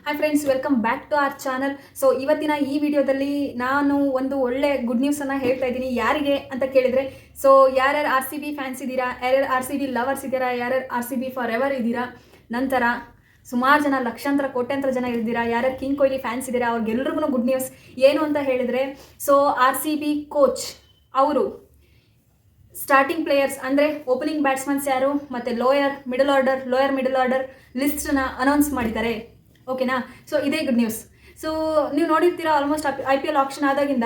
Hi friends, welcome back to our channel. So ಇವತ್ತಿನ ಈ ವಿಡಿಯೋದಲ್ಲಿ ನಾನು ಒಂದು ಒಳ್ಳೆ ಗುಡ್ ನ್ಯೂಸನ್ನು ಹೇಳ್ತಾ ಇದ್ದೀನಿ. ಯಾರಿಗೆ ಅಂತ ಕೇಳಿದರೆ, ಸೊ ಯಾರ್ಯಾರು ಆರ್ ಸಿ ಬಿ ಫ್ಯಾನ್ಸ್ ಇದ್ದೀರಾ, ಯಾರ್ಯಾರು ಆರ್ ಸಿ ಬಿ ಲವರ್ಸ್ ಇದ್ದೀರಾ, ಯಾರ್ಯಾರು R C B forever ಇದ್ದೀರಾ, ನಂತರ ಸುಮಾರು ಜನ ಲಕ್ಷಾಂತರ ಕೋಟ್ಯಾಂತರ ಜನ ಇದ್ದೀರಾ, ಯಾರ್ಯಾರು ಕಿಂಗ್ ಕೊಹ್ಲಿ ಫ್ಯಾನ್ಸ್ ಇದ್ದೀರಾ, ಅವ್ರಿಗೆಲ್ರಿಗೂ ಗುಡ್ ನ್ಯೂಸ್ ಏನು ಅಂತ ಹೇಳಿದರೆ, so R C B coach ಅವರು ಸ್ಟಾರ್ಟಿಂಗ್ ಪ್ಲೇಯರ್ಸ್ ಅಂದರೆ ಓಪನಿಂಗ್ ಬ್ಯಾಟ್ಸ್ಮನ್ಸ್ ಯಾರು ಮತ್ತು ಲೋಯರ್ ಮಿಡಲ್ ಆರ್ಡರ್ ಲಿಸ್ಟನ್ನ ಅನೌನ್ಸ್ ಮಾಡಿದ್ದಾರೆ. ಓಕೆನಾ? ಸೊ ಇದೇ ಗುಡ್ ನ್ಯೂಸ್. ಸೊ ನೀವು ನೋಡಿರ್ತೀರಾ, ಆಲ್ಮೋಸ್ಟ್ IPL ಆಪ್ಷನ್ ಆದಾಗಿಂದ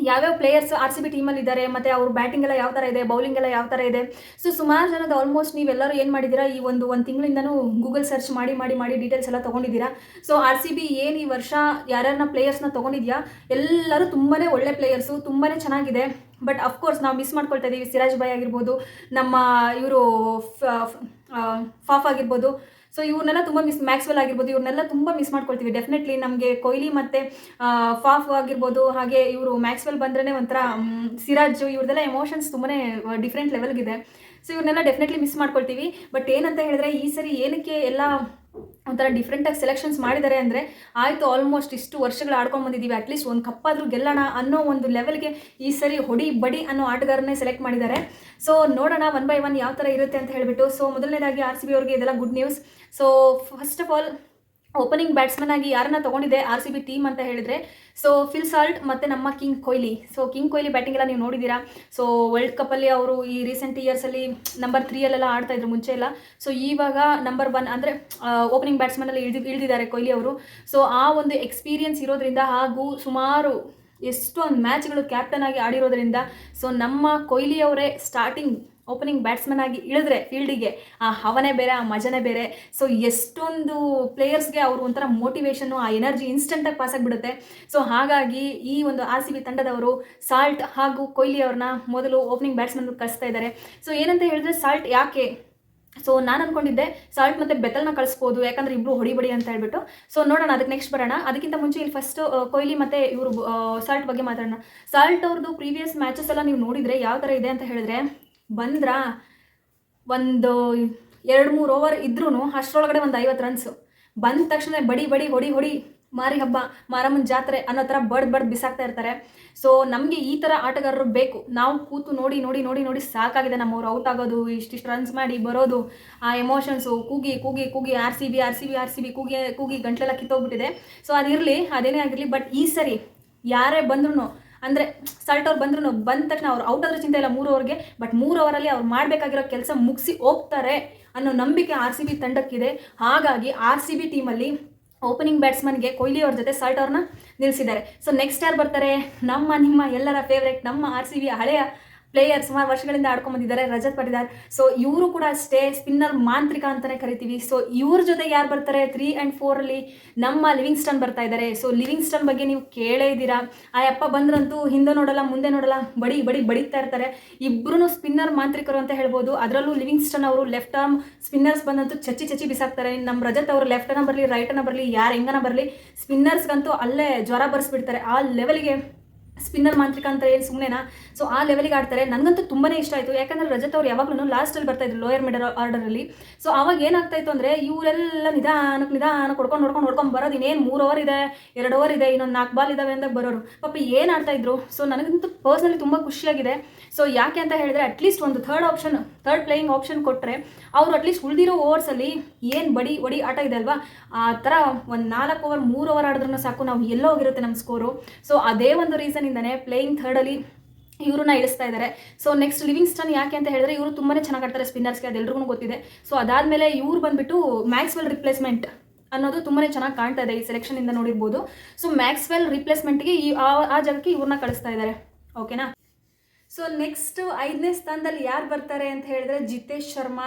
ಯಾವ್ಯಾವ ಪ್ಲೇಯರ್ಸ್ ಆರ್ ಸಿ ಬಿ ಟೀಮಲ್ಲಿ ಇದ್ದಾರೆ, ಮತ್ತು ಅವ್ರ ಬ್ಯಾಟಿಂಗ್ ಎಲ್ಲ ಯಾವ ಥರ ಇದೆ, ಬೌಲಿಂಗ್ ಎಲ್ಲ ಯಾವ ಥರ ಇದೆ. ಸೊ ಸುಮಾರು ಜನದ ಆಲ್ಮೋಸ್ಟ್ ನೀವೆಲ್ಲರೂ ಏನು ಮಾಡಿದ್ದೀರಾ, ಈ ಒಂದು ತಿಂಗಳಿಂದನೂ ಗೂಗಲ್ ಸರ್ಚ್ ಮಾಡಿ ಡೀಟೇಲ್ಸ್ ಎಲ್ಲ ತೊಗೊಂಡಿದ್ದೀರಾ. ಸೊ ಆರ್ ಸಿ ಬಿ ಏನು ಈ ವರ್ಷ ಯಾರ್ಯಾರನ್ನ ಪ್ಲೇಯರ್ಸ್ನ ತೊಗೊಂಡಿದ್ಯಾ, ಎಲ್ಲರೂ ತುಂಬಾ ಒಳ್ಳೆ ಪ್ಲೇಯರ್ಸು, ತುಂಬಾ ಚೆನ್ನಾಗಿದೆ. ಬಟ್ ಅಫ್ಕೋರ್ಸ್ ನಾವು ಮಿಸ್ ಮಾಡ್ಕೊಳ್ತಾ ಇದ್ದೀವಿ. ಸಿರಾಜ್ ಭಾಯ್ ಆಗಿರ್ಬೋದು, ನಮ್ಮ ಇವರು ಫಾಫ್ ಆಗಿರ್ಬೋದು. ಸೊ ಇವ್ರನ್ನೆಲ್ಲ ತುಂಬ ಮ್ಯಾಕ್ಸ್ವೆಲ್ ಆಗಿರ್ಬೋದು, ಇವ್ರನ್ನೆಲ್ಲ ತುಂಬ ಮಿಸ್ ಮಾಡ್ಕೊಳ್ತೀವಿ. ಡೆಫಿನೆಟ್ಲಿ ನಮಗೆ ಕೊಹ್ಲಿ ಮತ್ತು ಫಾಫ್ ಆಗಿರ್ಬೋದು, ಹಾಗೆ ಇವರು ಮ್ಯಾಕ್ಸ್ವೆಲ್ ಬಂದ್ರೇ ಒಂಥರ ಸಿರಾಜ್, ಇವ್ರದೆಲ್ಲ ಎಮೋಷನ್ಸ್ ತುಂಬಾ ಡಿಫ್ರೆಂಟ್ ಲೆವೆಲ್ಗಿದೆ. ಸೊ ಇವ್ರನ್ನೆಲ್ಲ ಡೆಫಿನೆಟ್ಲಿ ಮಿಸ್ ಮಾಡ್ಕೊಳ್ತೀವಿ. ಬಟ್ ಏನಂತ ಹೇಳಿದ್ರೆ, ಈ ಸರಿ ಏನಕ್ಕೆ ಎಲ್ಲ ಒಂಥರ ಡಿಫ್ರೆಂಟಾಗಿ ಸೆಲೆಕ್ಷನ್ಸ್ ಮಾಡಿದ್ದಾರೆ ಅಂದರೆ, ಆಯಿತು ಆಲ್ಮೋಸ್ಟ್ ಇಷ್ಟು ವರ್ಷಗಳು ಆಡ್ಕೊಂಡು ಬಂದಿದ್ದೀವಿ, ಅಟ್ಲೀಸ್ಟ್ ಒಂದು ಕಪ್ಪಾದರೂ ಗೆಲ್ಲೋಣ ಅನ್ನೋ ಒಂದು ಲೆವೆಲ್ಗೆ ಈ ಸರಿ ಹೊಡಿ ಬಡಿ ಅನ್ನೋ ಆಟಗಾರನ್ನೇ ಸೆಲೆಕ್ಟ್ ಮಾಡಿದ್ದಾರೆ. ಸೊ ನೋಡೋಣ 1 by 1 ಯಾವ ಥರ ಇರುತ್ತೆ ಅಂತ ಹೇಳಿಬಿಟ್ಟು. ಸೊ ಮೊದಲನೇದಾಗಿ ಆರ್ ಸಿ ಬಿ ಅವ್ರಿಗೆ ಇದೆಲ್ಲ good news. So first of all, opening batsman ಆಗಿ ಯಾರನ್ನ ತೊಗೊಂಡಿದೆ ಆರ್ ಸಿ ಬಿ ಟೀಮ್ ಅಂತ ಹೇಳಿದರೆ, ಸೊ ಫಿಲ್ ಸಾಲ್ಟ್ ಮತ್ತು ನಮ್ಮ king Kohli. So king Kohli batting ಎಲ್ಲ ನೀವು ನೋಡಿದ್ದೀರಾ. ಸೊ ವರ್ಲ್ಡ್ ಕಪ್ಪಲ್ಲಿ ಅವರು ಈ ರೀಸೆಂಟ್ ಇಯರ್ಸಲ್ಲಿ ನಂಬರ್ 3 ಆಡ್ತಾಯಿದ್ರು ಮುಂಚೆ ಎಲ್ಲ. ಸೊ ಇವಾಗ ನಂಬರ್ 1 ಅಂದರೆ ಓಪನಿಂಗ್ ಬ್ಯಾಟ್ಸ್ಮನಲ್ಲಿ ಇಳಿದಿದ್ದಾರೆ ಕೊಹ್ಲಿ ಅವರು. ಸೊ ಆ ಒಂದು ಎಕ್ಸ್ಪೀರಿಯನ್ಸ್ ಇರೋದ್ರಿಂದ, ಹಾಗೂ ಸುಮಾರು ಎಷ್ಟೊಂದು ಮ್ಯಾಚ್ಗಳು ಕ್ಯಾಪ್ಟನ್ ಆಗಿ ಆಡಿರೋದ್ರಿಂದ, ಸೊ ನಮ್ಮ ಕೊಹ್ಲಿ ಅವರೇ ಸ್ಟಾರ್ಟಿಂಗ್ ಓಪನಿಂಗ್ ಬ್ಯಾಟ್ಸ್ಮನ್ ಆಗಿ ಇಳಿದ್ರೆ ಫೀಲ್ಡಿಗೆ, ಆ ಹವನೇ ಬೇರೆ, ಆ ಮಜನೇ ಬೇರೆ. ಸೊ ಎಷ್ಟೊಂದು ಪ್ಲೇಯರ್ಸ್ಗೆ ಅವರು ಒಂಥರ ಮೋಟಿವೇಶನ್ನು, ಆ ಎನರ್ಜಿ ಇನ್ಸ್ಟೆಂಟಾಗಿ ಪಾಸ್ ಆಗಿಬಿಡುತ್ತೆ. ಸೊ ಹಾಗಾಗಿ ಈ ಒಂದು ಆರ್ ಸಿ ಬಿ ತಂಡದವರು ಸಾಲ್ಟ್ ಹಾಗೂ ಕೊಹ್ಲಿ ಅವ್ರನ್ನ ಮೊದಲು ಓಪನಿಂಗ್ ಬ್ಯಾಟ್ಸ್ಮನ್ ಕಳಿಸ್ತಾ ಇದ್ದಾರೆ. ಸೊ ಏನಂತ ಹೇಳಿದ್ರೆ, ಸಾಲ್ಟ್ ಯಾಕೆ, ಸೊ ನಾನು ಅಂದ್ಕೊಂಡಿದ್ದೆ ಸಾಲ್ಟ್ ಮತ್ತು ಬೆತಲ್ನ ಕಳಿಸ್ಬೋದು, ಯಾಕಂದರೆ ಇಬ್ಬರು ಹೊಡಿಬಡಿ ಅಂತ ಹೇಳ್ಬಿಟ್ಟು. ಸೊ ನೋಡೋಣ, ಅದಕ್ಕೆ ನೆಕ್ಸ್ಟ್ ಬರೋಣ. ಅದಕ್ಕಿಂತ ಮುಂಚೆ ಇಲ್ಲಿ ಫಸ್ಟ್ ಕೊಹ್ಲಿ ಮತ್ತು ಇವರು ಸಾಲ್ಟ್ ಬಗ್ಗೆ ಮಾತಾಡೋಣ. ಸಾಲ್ಟ್ ಅವ್ರದ್ದು ಪ್ರೀವಿಯಸ್ ಮ್ಯಾಚಸ್ ಎಲ್ಲ ನೀವು ನೋಡಿದರೆ ಯಾವ ಥರ ಇದೆ ಅಂತ ಹೇಳಿದ್ರೆ, ಒಂದು 2-3 ಓವರ್ ಇದ್ರೂ ಅಷ್ಟರೊಳಗಡೆ ಒಂದು 50 ರನ್ಸು ಬಂದ ತಕ್ಷಣ ಬಡಿ ಹೊಡಿ ಮಾರಿ ಹಬ್ಬ, ಮಾರಮ್ಮನ ಜಾತ್ರೆ ಅನ್ನೋ ಥರ ಬಡ್ದು ಬಿಸಾಕ್ತಾ ಇರ್ತಾರೆ. ಸೊ ನಮಗೆ ಈ ಥರ ಆಟಗಾರರು ಬೇಕು. ನಾವು ಕೂತು ನೋಡಿ ಸಾಕಾಗಿದೆ. ನಮ್ಮವ್ರು ಔಟ್ ಆಗೋದು, ಇಷ್ಟಿಷ್ಟು ರನ್ಸ್ ಮಾಡಿ ಬರೋದು, ಆ ಎಮೋಷನ್ಸು, ಕೂಗಿ ಆರ್ ಸಿ ಬಿ ಕೂಗಿ ಗಂಟ್ಲೆಲ್ಲ ಕಿತ್ತೋಗ್ಬಿಟ್ಟಿದೆ. ಸೊ ಅದಿರಲಿ, ಅದೇನೇ ಆಗಿರಲಿ. ಬಟ್ ಈ ಸರಿ ಯಾರೇ ಬಂದ್ರೂ, ಅಂದರೆ ಸಾಲ್ಟ್ ಅವ್ರು ಬಂದ ತಕ್ಷಣ ಅವ್ರು ಔಟ್ ಆದರೂ ಚಿಂತೆ ಇಲ್ಲ 3 ಓವರ್ಗೆ. ಬಟ್ 3 ಓವರಲ್ಲಿ ಅವ್ರು ಮಾಡಬೇಕಾಗಿರೋ ಕೆಲಸ ಮುಗಿಸಿ ಹೋಗ್ತಾರೆ ಅನ್ನೋ ನಂಬಿಕೆ ಆರ್ ಸಿ ಬಿ ತಂಡಕ್ಕಿದೆ. ಹಾಗಾಗಿ ಆರ್ ಸಿ ಬಿ ಟೀಮಲ್ಲಿ ಓಪನಿಂಗ್ ಬ್ಯಾಟ್ಸ್ಮನ್ಗೆ ಕೊಹ್ಲಿ ಅವ್ರ ಜೊತೆ ಸಾಲ್ಟ್ ಅವ್ರನ್ನ ನಿಲ್ಲಿಸಿದ್ದಾರೆ. ಸೊ ನೆಕ್ಸ್ಟ್ ಯಾರು ಬರ್ತಾರೆ, ನಿಮ್ಮ ಎಲ್ಲರ ಫೇವ್ರೇಟ್, ನಮ್ಮ ಆರ್ ಸಿ ಬಿ ಹಳೆಯ ಪ್ಲೇಯರ್, ಸುಮಾರು ವರ್ಷಗಳಿಂದ ಆಡ್ಕೊಂಡ್ಬಂದಿದ್ದಾರೆ, ರಜತ್ ಪಟಿದಾರ್. ಸೊ ಇವರು ಕೂಡ ಅಷ್ಟೇ ಸ್ಪಿನ್ನರ್ ಮಾಂತ್ರಿಕ ಅಂತಲೇ ಕರಿತೀವಿ. ಸೊ ಇವ್ರ ಜೊತೆಗೆ ಯಾರು ಬರ್ತಾರೆ, 3 and 4 ನಮ್ಮ ಲಿವಿಂಗ್ಸ್ಟನ್ ಬರ್ತಾ ಇದ್ದಾರೆ. ಸೊ ಲಿವಿಂಗ್ಸ್ಟನ್ ಬಗ್ಗೆ ನೀವು ಕೇಳೇ ಇದ್ದೀರಾ. ಆ ಅಪ್ಪ ಬಂದ್ರಂತೂ ಹಿಂದೆ ನೋಡಲ್ಲ ಮುಂದೆ ನೋಡಲ್ಲ, ಬಡಿತಾ ಇರ್ತಾರೆ. ಇಬ್ಬರೂ ಸ್ಪಿನ್ನರ್ ಮಾಂತ್ರಿಕರು ಅಂತ ಹೇಳ್ಬೋದು. ಅದರಲ್ಲೂ ಲಿವಿಂಗ್ಸ್ಟನ್ ಅವರು ಲೆಫ್ಟ್ ಆರ್ಮ್ ಸ್ಪಿನ್ನರ್ಸ್ ಬಂದಂತೂ ಚಚ್ಚಿ ಬಿಸಾಕ್ತಾರೆ. ನಮ್ಮ ರಜತ್ ಅವರು ಲೆಫ್ಟನ್ನ ಬರಲಿ ರೈಟನ್ನ ಬರಲಿ, ಯಾರು ಹೆಂಗನ ಬರಲಿ, ಸ್ಪಿನ್ನರ್ಸ್ಗಂತೂ ಅಲ್ಲೇ ಜ್ವರ ಬರ್ಸ್ಬಿಡ್ತಾರೆ. ಆ ಲೆವೆಲ್ಗೆ ಸ್ಪಿನ್ನರ್ ಮಾಂತ್ರಿಕ ಅಂತ ಏನು ಸುಮ್ಮನೆನಾ. ಸೊ ಆ ಲೆವೆಲಿಗೆ ಆಡ್ತಾರೆ. ನನಗಂತೂ ತುಂಬಾ ಇಷ್ಟ ಆಯಿತು. ಯಾಕಂದರೆ ರಜತ್ ಅವ್ರು ಯಾವಾಗಲೂ ಲಾಸ್ಟಲ್ಲಿ ಬರ್ತಾಯಿದ್ರು ಲೋಯರ್ ಮಿಡಲ್ ಆರ್ಡರಲ್ಲಿ. ಸೊ ಆವಾಗ ಏನಾಗ್ತಾಯಿತ್ತು ಅಂದರೆ, ಇವರೆಲ್ಲ ನಿಧಾನಕ್ಕೆ ಹೊಡ್ಕೊಂಡು ಬರೋದು. ಇನ್ನೇನು 3 ಓವರ್ ಇದೆ, 2 ಓವರ್ ಇದೆ, ಇನ್ನೊಂದು 4 ಬಾಲ್ ಇದ್ದಾವೆ ಅಂದಾಗ ಬರೋರು ಪಾಪ ಏನು ಆಡ್ತಾಯಿದ್ರು. ಸೊ ನನಗಂತೂ ಪರ್ಸ್ನಲಿ ತುಂಬ ಖುಷಿಯಾಗಿದೆ. ಸೊ ಯಾಕೆ ಅಂತ ಹೇಳಿದ್ರೆ, ಅಟ್ಲೀಸ್ಟ್ ಒಂದು ಥರ್ಡ್ ಪ್ಲೇಯಿಂಗ್ ಆಪ್ಷನ್ ಕೊಟ್ಟರೆ, ಅವರು ಅಟ್ಲೀಸ್ಟ್ ಉಳಿದಿರೋ ಓವರ್ಸಲ್ಲಿ ಏನು ಬಡಿ ಆಟ ಇದೆ ಅಲ್ವಾ, ಆ ಥರ ಒಂದು 4 ಓವರ್ 3 ಓವರ್ ಆಡಿದ್ರೂ ಸಾಕು, ನಾವು ಎಲ್ಲೋ ಹೋಗಿರುತ್ತೆ ನಮ್ಮ ಸ್ಕೋರು. ಸೊ ಅದೇ ಒಂದು ರೀಸನಿಂದನೇ ಪ್ಲೇಯಿಂಗ್ ಥರ್ಡಲ್ಲಿ ಇವ್ರನ್ನ ಇಳಿಸ್ತಾ ಇದ್ದಾರೆ. ಸೊ ನೆಕ್ಸ್ಟ್ ಲಿವಿಂಗ್ಸ್ಟನ್ ಯಾಕೆ ಅಂತ ಹೇಳಿದ್ರೆ, ಇವರು ತುಂಬಾ ಚೆನ್ನಾಗಿ ಆಡ್ತಾರೆ ಸ್ಪಿನ್ನರ್ಸ್ಗೆ, ಅದೆಲ್ಲರಿಗೂ ಗೊತ್ತಿದೆ. ಸೊ ಅದಾದಮೇಲೆ ಇವ್ರು ಬಂದುಬಿಟ್ಟು ಮ್ಯಾಕ್ಸ್ವೆಲ್ ರಿಪ್ಲೇಸ್ಮೆಂಟ್ ಅನ್ನೋದು ತುಂಬಾ ಚೆನ್ನಾಗಿ ಕಾಣ್ತಾ ಇದೆ, ಈ ಸೆಲೆಕ್ಷನಿಂದ ನೋಡಿರ್ಬೋದು. ಸೊ ಮ್ಯಾಕ್ಸ್ವೆಲ್ ರಿಪ್ಲೇಸ್ಮೆಂಟ್ಗೆ ಆ ಜಾಗಕ್ಕೆ ಇವ್ರನ್ನ ಕಳಿಸ್ತಾ ಇದ್ದಾರೆ. ಓಕೆನಾ? ಸೊ ನೆಕ್ಸ್ಟ್ 5ನೇ ಸ್ಥಾನದಲ್ಲಿ ಯಾರು ಬರ್ತಾರೆ ಅಂತ ಹೇಳಿದ್ರೆ, ಜಿತೇಶ್ ಶರ್ಮಾ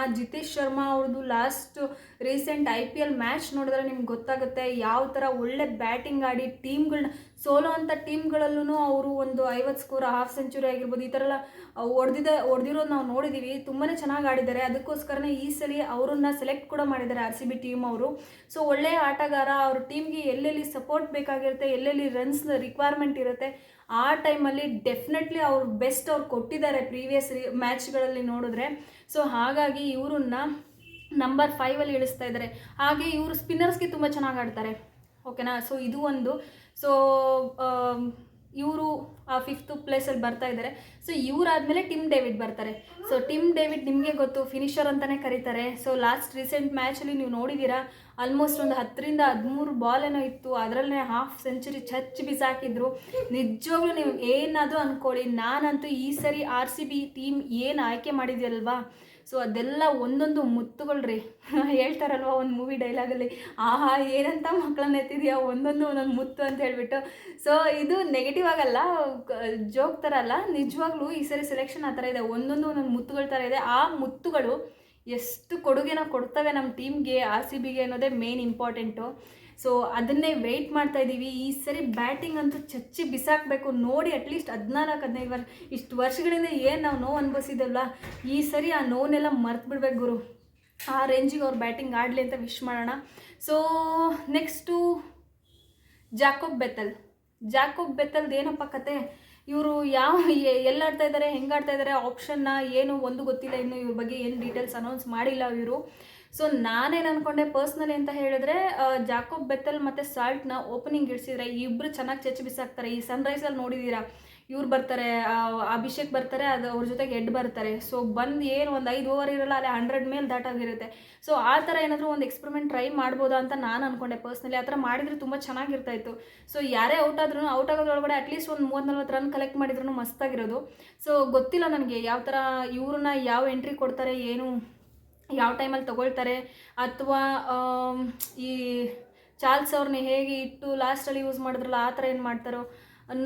ಅವ್ರದ್ದು ಲಾಸ್ಟ್ ರೀಸೆಂಟ್ IPL ಮ್ಯಾಚ್ ನೋಡಿದ್ರೆ ನಿಮ್ಗೆ ಗೊತ್ತಾಗುತ್ತೆ ಯಾವ ಥರ ಒಳ್ಳೆ ಬ್ಯಾಟಿಂಗ್ ಆಡಿ ಟೀಮ್ಗಳನ್ನ ಸೋಲೋ ಅಂಥ ಟೀಮ್ಗಳಲ್ಲೂ ಅವರು ಒಂದು 50 ಸ್ಕೋರ್, ಹಾಫ್ ಸೆಂಚುರಿ ಆಗಿರ್ಬೋದು, ಈ ಥರ ಎಲ್ಲ ಹೊಡೆದಿರೋದು ನಾವು ನೋಡಿದ್ದೀವಿ. ತುಂಬಾ ಚೆನ್ನಾಗಿ ಆಡಿದ್ದಾರೆ. ಅದಕ್ಕೋಸ್ಕರನೇ ಈ ಸಲ ಅವರನ್ನು ಸೆಲೆಕ್ಟ್ ಕೂಡ ಮಾಡಿದ್ದಾರೆ ಆರ್ ಸಿ ಬಿ ಟೀಮ್ ಅವರು. ಸೊ ಒಳ್ಳೆಯ ಆಟಗಾರ, ಅವ್ರ ಟೀಮ್ಗೆ ಎಲ್ಲೆಲ್ಲಿ ಸಪೋರ್ಟ್ ಬೇಕಾಗಿರುತ್ತೆ, ಎಲ್ಲೆಲ್ಲಿ ರನ್ಸ್ ರಿಕ್ವೈರ್ಮೆಂಟ್ ಇರುತ್ತೆ, ಆ ಟೈಮಲ್ಲಿ ಡೆಫಿನೆಟ್ಲಿ ಅವ್ರು ಬೆಸ್ಟ್ ಅವ್ರು ಕೊಟ್ಟಿದ್ದಾರೆ ಪ್ರೀವಿಯಸ್ ಮ್ಯಾಚ್ಗಳಲ್ಲಿ ನೋಡಿದ್ರೆ. ಸೊ ಹಾಗಾಗಿ ಇವ್ರನ್ನ ನಂಬರ್ 5 ಇಳಿಸ್ತಾ ಇದ್ದಾರೆ. ಹಾಗೆ ಇವರು ಸ್ಪಿನ್ನರ್ಸ್ಗೆ ತುಂಬ ಚೆನ್ನಾಗಿ ಆಡ್ತಾರೆ, ಓಕೆನಾ. ಸೊ ಇದು ಒಂದು. ಸೊ ಇವರು 5th ಪ್ಲೇಸಲ್ಲಿ ಬರ್ತಾ ಇದ್ದಾರೆ. ಸೊ ಇವರಾದಮೇಲೆ ಟಿಮ್ ಡೇವಿಡ್ ಬರ್ತಾರೆ. ಸೊ ಟಿಮ್ ಡೇವಿಡ್ ನಿಮಗೆ ಗೊತ್ತು, ಫಿನಿಷರ್ ಅಂತಲೇ ಕರೀತಾರೆ. ಸೊ ಲಾಸ್ಟ್ ರೀಸೆಂಟ್ ಮ್ಯಾಚಲ್ಲಿ ನೀವು ನೋಡಿದ್ದೀರಾ, ಆಲ್ಮೋಸ್ಟ್ ಒಂದು 10ರಿಂದ 13 ಬಾಲ್ ಏನೋ ಇತ್ತು, ಅದರಲ್ಲೇ ಹಾಫ್ ಸೆಂಚುರಿ ಚಚ್ಚಿ ಬಿಸಾಕಿದ್ರು. ನಿಜವಾಗ್ಲೂ ನೀವು ಏನಾದರೂ ಅಂದ್ಕೊಳ್ಳಿ, ನಾನಂತೂ ಈ ಸರಿ RCB ಟೀಮ್ ಏನು ಆಯ್ಕೆ ಮಾಡಿದ್ಯಲ್ವಾ, ಸೊ ಅದೆಲ್ಲ ಒಂದೊಂದು ಮುತ್ತುಗಳು ರೀ. ಹೇಳ್ತಾರಲ್ವ ಒಂದು ಮೂವಿ ಡೈಲಾಗಲ್ಲಿ, ಆಹಾ ಏನಂತ ಮಕ್ಕಳನ್ನ ಎತ್ತಿದೆಯಾ, ಒಂದೊಂದು ಮುತ್ತು ಅಂತ ಹೇಳ್ಬಿಟ್ಟು. ಸೊ ಇದು ನೆಗೆಟಿವ್ ಆಗಲ್ಲ, ಜೋಕ್ ಥರ ಅಲ್ಲ, ನಿಜವಾಗ್ಲೂ ಈ ಸರಿ ಸೆಲೆಕ್ಷನ್ ಆ ಥರ ಇದೆ, ಒಂದೊಂದು ಮುತ್ತುಗಳ ಥರ ಇದೆ. ಆ ಮುತ್ತುಗಳು ಎಷ್ಟು ಕೊಡುಗೆನ ಕೊಡ್ತವೆ ನಮ್ಮ ಟೀಮ್ಗೆ, RCBಗೆ ಅನ್ನೋದೇ ಮೇನ್ ಇಂಪಾರ್ಟೆಂಟು. ಸೊ ಅದನ್ನೇ ವೆಯ್ಟ್ ಮಾಡ್ತಾ ಇದ್ದೀವಿ. ಈ ಸರಿ ಬ್ಯಾಟಿಂಗ್ ಅಂತೂ ಚಚ್ಚಿ ಬಿಸಾಕಬೇಕು ನೋಡಿ. ಅಟ್ಲೀಸ್ಟ್ 14-15 ವರ್ಷ, ಇಷ್ಟು ವರ್ಷಗಳಿಂದ ಏನು ನಾವು ನೋವು ಅನುಭವಿಸಿದಲ್ಲ, ಈ ಸರಿ ಆ ನೋವನ್ನೆಲ್ಲ ಮರ್ತು ಬಿಡ್ಬೇಕು ಗುರು. ಆ ರೇಂಜಿಗೆ ಅವ್ರು ಬ್ಯಾಟಿಂಗ್ ಆಡಲಿ ಅಂತ ವಿಶ್ ಮಾಡೋಣ. ಸೊ ನೆಕ್ಸ್ಟು ಜಾಕೋಬ್ ಬೆಥಲ್ದು ಏನಪ್ಪ ಕತೆ, ಇವರು ಎಲ್ಲಿ ಆಡ್ತಾ ಇದ್ದಾರೆ, ಹೆಂಗೆ ಆಡ್ತಾ ಇದ್ದಾರೆ, ಆಪ್ಷನ್ನ ಏನು ಒಂದು ಗೊತ್ತಿಲ್ಲ, ಇನ್ನು ಇವ್ರ ಬಗ್ಗೆ ಏನು ಡೀಟೇಲ್ಸ್ ಅನೌನ್ಸ್ ಮಾಡಿಲ್ಲ ಇವರು. ಸೊ ನಾನೇನು ಅಂದ್ಕೊಂಡೆ ಪರ್ಸ್ನಲಿ ಅಂತ ಹೇಳಿದ್ರೆ, ಜಾಕೋಬ್ ಬೆಥಲ್ ಮತ್ತು ಸಾಲ್ಟ್ನ ಓಪನಿಂಗ್ ಇಡಿಸಿದ್ರೆ ಇಬ್ಬರು ಚೆನ್ನಾಗಿ ಚಚ್ಚಿ ಬಿಸಾಕ್ತಾರೆ. ಈ ಸನ್ರೈಸಲ್ಲಿ ನೋಡಿದ್ದೀರಾ, ಇವ್ರು ಬರ್ತಾರೆ, ಅಭಿಷೇಕ್ ಬರ್ತಾರೆ, ಅದು ಅವ್ರ ಜೊತೆಗೆ ಎಡ್ ಬರ್ತಾರೆ. ಸೊ ಬಂದು ಏನು ಒಂದು 5 ಓವರ್ ಇರಲ್ಲ, ಅಲ್ಲಿ 100 ಮೇಲೆ ದಾಟಾಗಿರುತ್ತೆ. ಸೊ ಆ ಥರ ಏನಾದರೂ ಒಂದು ಎಕ್ಸ್ಪೆರಿಮೆಂಟ್ ಟ್ರೈ ಮಾಡ್ಬೋದಾ ಅಂತ ನಾನು ಅಂದ್ಕೊಂಡೆ ಪರ್ಸ್ನಲಿ. ಆ ಥರ ಮಾಡಿದರೆ ತುಂಬ ಚೆನ್ನಾಗಿರ್ತಾಯಿತ್ತು. ಸೊ ಯಾರೇ ಔಟ್ ಆಗೋದ್ರೊಳಗಡೆ ಅಟ್ಲೀಸ್ಟ್ ಒಂದು 30-40 ರನ್ ಕಲೆಕ್ಟ್ ಮಾಡಿದ್ರು ಮಸ್ತಾಗಿರೋದು. ಸೊ ಗೊತ್ತಿಲ್ಲ ನನಗೆ ಯಾವ ಥರ ಇವ್ರನ್ನ ಯಾವ ಎಂಟ್ರಿ ಕೊಡ್ತಾರೆ, ಏನು ಯಾವ ಟೈಮಲ್ಲಿ ತೊಗೊಳ್ತಾರೆ, ಅಥವಾ ಈ ಚಾರ್ಲ್ಸ್ ಅವ್ರನ್ನ ಹೇಗೆ ಇಟ್ಟು ಲಾಸ್ಟಲ್ಲಿ ಯೂಸ್ ಮಾಡಿದ್ರಲ್ಲ ಆ ಥರ ಏನು ಮಾಡ್ತಾರೋ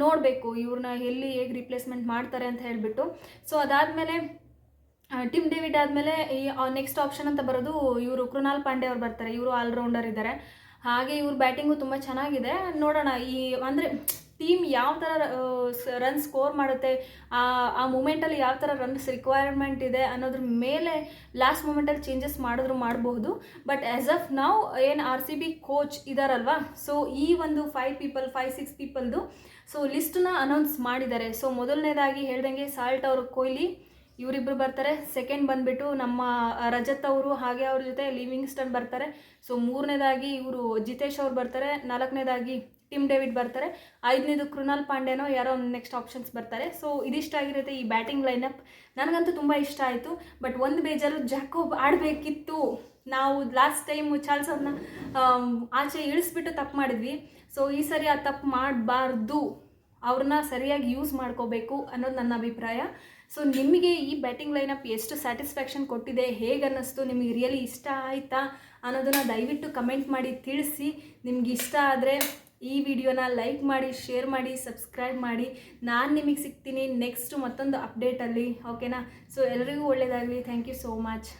ನೋಡಬೇಕು, ಇವ್ರನ್ನ ಎಲ್ಲಿ ಹೇಗೆ ರಿಪ್ಲೇಸ್ಮೆಂಟ್ ಮಾಡ್ತಾರೆ ಅಂತ ಹೇಳಿಬಿಟ್ಟು. ಸೊ ಅದಾದಮೇಲೆ ಟಿಮ್ ಡೇವಿಡ್ ಆದಮೇಲೆ ಈ ನೆಕ್ಸ್ಟ್ ಆಪ್ಷನ್ ಅಂತ ಬರೋದು ಇವರು ಕೃಣಾಲ್ ಪಾಂಡೆ ಅವ್ರು ಬರ್ತಾರೆ. ಇವರು ಆಲ್ರೌಂಡರ್ ಇದ್ದಾರೆ. ಹಾಗೆ ಇವ್ರ ಬ್ಯಾಟಿಂಗು ತುಂಬ ಚೆನ್ನಾಗಿದೆ. ನೋಡೋಣ ಈ ಅಂದರೆ ಟೀಮ್ ಯಾವ ಥರ ರನ್ ಸ್ಕೋರ್ ಮಾಡುತ್ತೆ, ಆ ಮೂಮೆಂಟಲ್ಲಿ ಯಾವ ಥರ ರನ್ಸ್ ರಿಕ್ವೈರ್ಮೆಂಟ್ ಇದೆ ಅನ್ನೋದ್ರ ಮೇಲೆ ಲಾಸ್ಟ್ ಮೂಮೆಂಟಲ್ಲಿ ಚೇಂಜಸ್ ಮಾಡಿದ್ರು ಮಾಡಬಹುದು. ಬಟ್ ಆ್ಯಸ್ ಆಫ್ ನಾವು ಏನು RCB ಕೋಚ್ ಇದ್ದಾರಲ್ವ, ಸೊ ಈ ಒಂದು 5-6 ಪೀಪಲ್ದು ಸೊ ಲಿಸ್ಟನ್ನ ಅನೌನ್ಸ್ ಮಾಡಿದ್ದಾರೆ. ಸೊ ಮೊದಲನೇದಾಗಿ ಹೇಳ್ದಂಗೆ ಸಾಲ್ಟ್ ಅವರು, ಕೊಹ್ಲಿ ಇವರಿಬ್ಬರು ಬರ್ತಾರೆ. ಸೆಕೆಂಡ್ ಬಂದುಬಿಟ್ಟು ನಮ್ಮ ರಜತ್ ಅವರು, ಹಾಗೆ ಅವ್ರ ಜೊತೆ ಲಿವಿಂಗ್ಸ್ಟನ್ ಬರ್ತಾರೆ. ಸೊ ಮೂರನೇದಾಗಿ ಇವರು ಜಿತೇಶ್ ಅವ್ರು ಬರ್ತಾರೆ. 4ನೇದಾಗಿ ಟಿಮ್ ಡೇವಿಡ್ ಬರ್ತಾರೆ. 5ನೇದು ಕೃಣಾಲ್ ಪಾಂಡೆನೋ ಯಾರೋ ಒಂದು ನೆಕ್ಸ್ಟ್ ಆಪ್ಷನ್ಸ್ ಬರ್ತಾರೆ. ಸೊ ಇದಿಷ್ಟ ಆಗಿರುತ್ತೆ ಈ ಬ್ಯಾಟಿಂಗ್ ಲೈನಪ್. ನನಗಂತೂ ತುಂಬ ಇಷ್ಟ ಆಯಿತು. ಬಟ್ ಒಂದು ಬೇಜಾರು, ಜಾಕೋಬ್ ಆಡಬೇಕಿತ್ತು. ನಾವು ಲಾಸ್ಟ್ ಟೈಮ್ ಚಾರ್ಲ್ಸ್ ಅವ್ರನ್ನ ಆಚೆ ಇಳಿಸ್ಬಿಟ್ಟು ತಪ್ಪು ಮಾಡಿದ್ವಿ. ಸೊ ಈ ಸರಿ ಆ ತಪ್ಪು ಮಾಡಬಾರ್ದು, ಅವ್ರನ್ನ ಸರಿಯಾಗಿ ಯೂಸ್ ಮಾಡ್ಕೋಬೇಕು ಅನ್ನೋದು ನನ್ನ ಅಭಿಪ್ರಾಯ. ಸೊ ನಿಮಗೆ ಈ ಬ್ಯಾಟಿಂಗ್ ಲೈನಪ್ ಎಷ್ಟು ಸ್ಯಾಟಿಸ್ಫ್ಯಾಕ್ಷನ್ ಕೊಟ್ಟಿದೆ, ಹೇಗೆ ಅನ್ನಿಸ್ತು, ನಿಮಗೆ ರಿಯಲಿ ಇಷ್ಟ ಆಯಿತಾ ಅನ್ನೋದನ್ನು ದಯವಿಟ್ಟು ಕಮೆಂಟ್ ಮಾಡಿ ತಿಳಿಸಿ. ನಿಮ್ಗೆ ಇಷ್ಟ ಆದರೆ ಈ ವಿಡಿಯೋನ ಲೈಕ್ ಮಾಡಿ, ಶೇರ್ ಮಾಡಿ, ಸಬ್ಸ್ಕ್ರೈಬ್ ಮಾಡಿ. ನಾನು ನಿಮಗೆ ಸಿಗ್ತೀನಿ ನೆಕ್ಸ್ಟ್ ಮತ್ತೊಂದು ಅಪ್ಡೇಟಲ್ಲಿ, ಓಕೆನಾ. ಸೊ ಎಲ್ಲರಿಗೂ ಒಳ್ಳೆಯದಾಗಲಿ. Thank you so much.